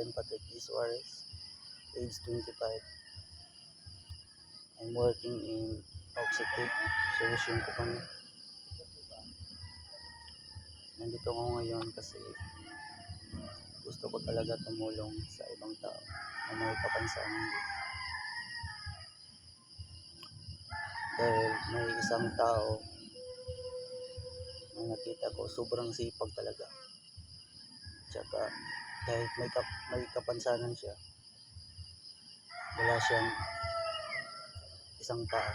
I'm Patrick D. Suarez, age 25. I'm working in Oxitec Solution Company. Nandito ako ngayon kasi gusto ko talaga tumulong sa ibang tao na may kapansanan din. Dahil may isang tao na nakita ko sobrang sipag talaga. Tsaka kahit may kapansanan siya, wala siyang isang paa.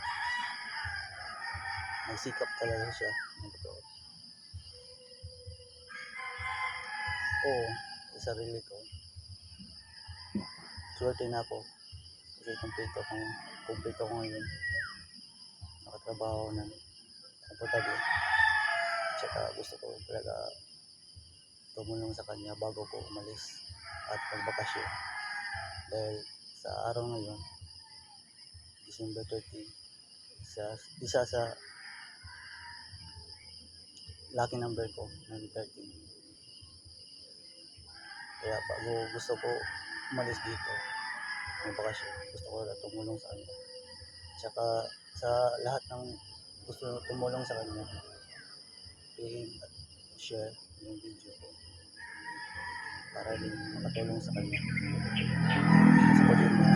Nagsikap talaga siya ng totoo. Oo, sa sarili ko, swerte na ako kasi kumpleto ko ngayon. Nakatrabaho ng komportable. Tsaka gusto ko talaga tumulong sa kanya bago ko umalis at magbakasyon. Dahil sa araw ngayon, December 30, isa sa lucky number ko ng 13. Kaya bago gusto ko umalis dito, magbakasyon, gusto ko tumulong sa kanya. Tsaka sa lahat ng gusto tumulong sa kanya, at share yung video ko para din makatulong sa kanya. Gusto ko din na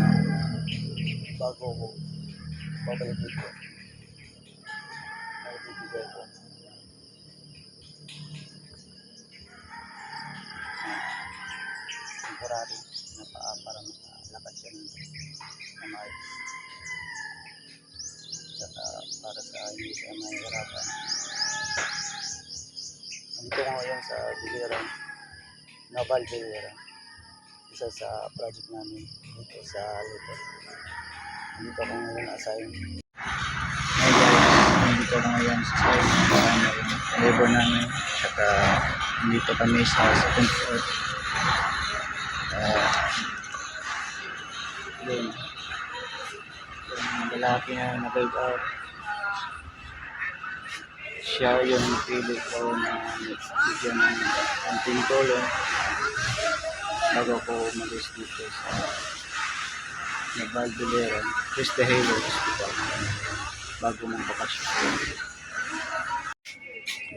bago ko babalik dito, ay bibigay ko temporary na paa para makalakad siya na maayos. Tsaka para sa hindi siya mahihirapan. Nandito ko ngayon sa Biliran, Naval Biliran, isa sa project namin dito sa Lito. Nandito ko ngayon assign. Hey guys, nandito ko ngayon sa site para yung labor namin. Tsaka nandito kami sa second floor. Yun, yung lalaki na nag-build out, siya yung pili ko na bigyan ng konting tulong bago ko umalis dito sa Naval Biliran, Cristo Halo Hospital bago mong bakasyon.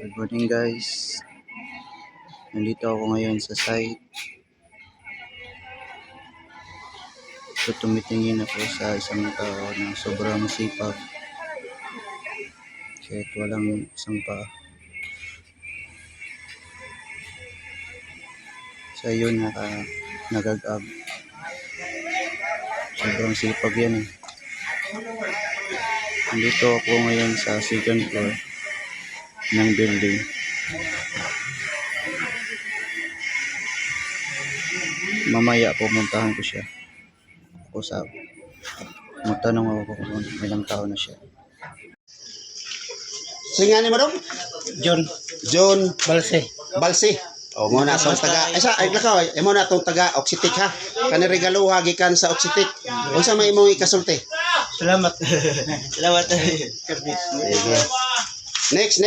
Good morning guys, nandito ako ngayon sa site. So tumitingin ako sa isang tao na sobrang sipag kahit walang isang paa. So yun, nagag-ab. Sobrang sipag yan eh. Nandito ako ngayon sa second floor ng building. Mamaya pumuntahan ko siya. Magtanong ako kung ilang taon na siya. Singani mo dong? John Balse. O mo na tong taga ay lakaw mo na tong taga Oxitec ha. Kani regalo gikan sa Oxitec. Unsa may imong ikasulti? Salamat. Salamat. Next.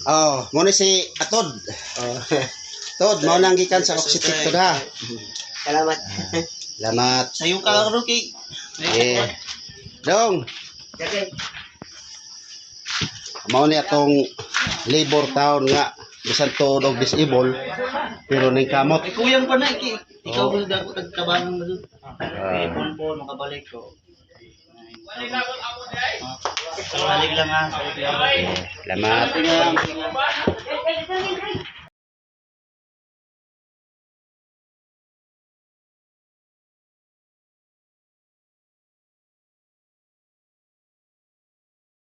Oh, mo ni si Atod. Tod mo nang gikan sa Oxitec to ha. Salamat. Sayo ka Rocky. Yeah. Dong. Mao ni atong labor town nga bisan to dog disable pero ning kamot. Kuyang pa na ikaw mo nagkabahan mo dun. Pon makabalik ko. Balik lang ha. Salamat.